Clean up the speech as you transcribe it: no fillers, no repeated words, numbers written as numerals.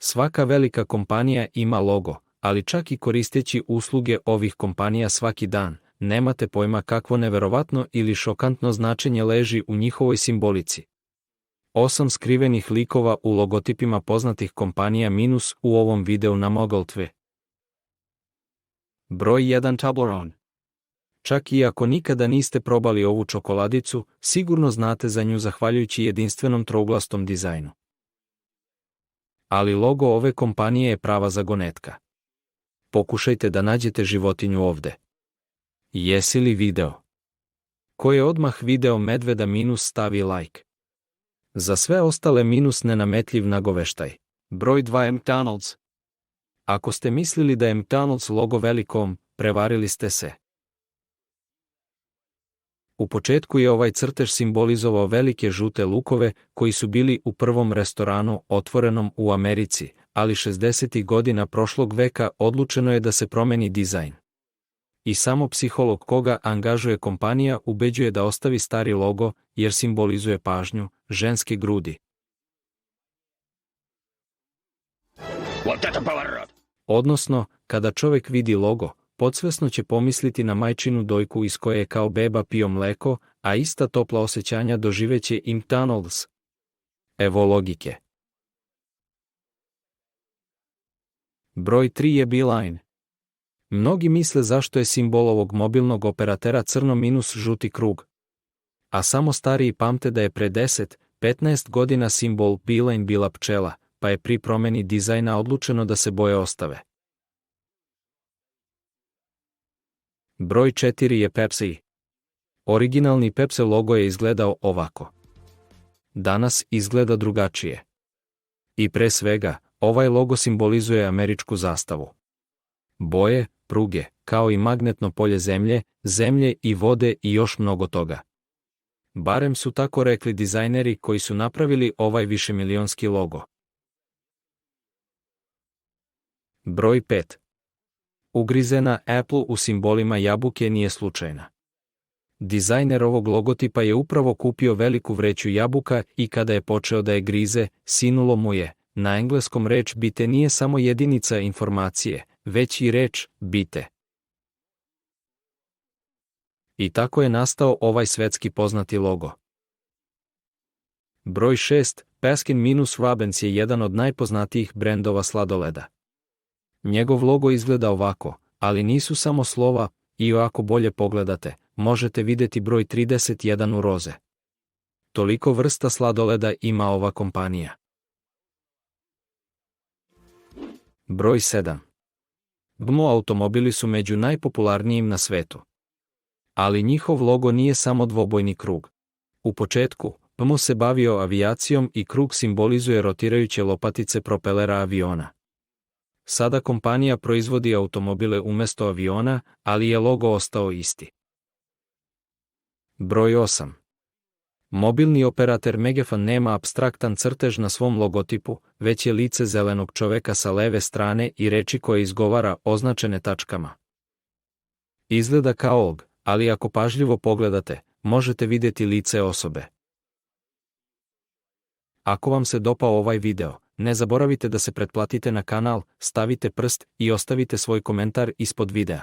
Svaka velika kompanija ima logo, ali čak i koristeći usluge ovih kompanija svaki dan, nemate pojma kakvo neverovatno ili šokantno značenje leži u njihovoj simbolici. 8 skrivenih likova u logotipima poznatih kompanija minus u ovom videu na Mogul.tv. Broj 1 Toblerone. Čak i ako nikada niste probali ovu čokoladicu, sigurno znate za nju zahvaljujući jedinstvenom trouglastom dizajnu. Ali logo ove kompanije je prava zagonetka. Pokušajte da nađete životinju ovde. Jesi li video? Ko je odmah video medveda minus stavi like. Za sve ostale minus nenametljiv nagoveštaj. Broj 2 McDonald's. Ako ste mislili da je McDonald's logo velikom, prevarili ste se. U početku je ovaj crtež simbolizovao velike žute lukove koji su bili u prvom restoranu otvorenom u Americi, ali 60. godina prošlog veka odlučeno je da se promeni dizajn. I samo psiholog koga angažuje kompanija ubeđuje da ostavi stari logo jer simbolizuje pažnju, ženske grudi. Odnosno, kada čovjek vidi logo, podsvesno će pomisliti na majčinu dojku iz koje je kao beba pio mleko, a ista topla osjećanja doživeće i McDonald's. Evo logike. Broj 3 je Beeline. Mnogi misle zašto je simbol ovog mobilnog operatera crno minus žuti krug. A samo stariji pamte da je pre 10-15 godina simbol Beeline bila pčela, pa je pri promeni dizajna odlučeno da se boje ostave. Broj 4 je Pepsi. Originalni Pepsi logo je izgledao ovako. Danas izgleda drugačije. I pre svega, ovaj logo simbolizuje američku zastavu. Boje, pruge, kao i magnetno polje zemlje i vode i još mnogo toga. Barem su tako rekli dizajneri koji su napravili ovaj višemilionski logo. Broj 5. Ugrizena Apple u simbolima jabuke nije slučajna. Dizajner ovog logotipa je upravo kupio veliku vreću jabuka i kada je počeo da je grize, sinulo mu je. Na engleskom reč bite nije samo jedinica informacije, već i reč bite. I tako je nastao ovaj svetski poznati logo. Broj 6. Baskin-Robbins je jedan od najpoznatijih brendova sladoleda. Njegov logo izgleda ovako, ali nisu samo slova, i ako bolje pogledate, možete vidjeti broj 31 u roze. Toliko vrsta sladoleda ima ova kompanija. Broj 7. BMW automobili su među najpopularnijim na svetu. Ali njihov logo nije samo dvobojni krug. U početku, BMW se bavio avijacijom i krug simbolizuje rotirajuće lopatice propelera aviona. Sada kompanija proizvodi automobile umjesto aviona, ali je logo ostao isti. Broj 8. Mobilni operater Megafon nema apstraktan crtež na svom logotipu, već je lice zelenog čoveka sa leve strane i reči koje izgovara označene tačkama. Izgleda kao og, ali ako pažljivo pogledate, možete vidjeti lice osobe. Ako vam se dopao ovaj video, ne zaboravite da se pretplatite na kanal, stavite prst i ostavite svoj komentar ispod videa.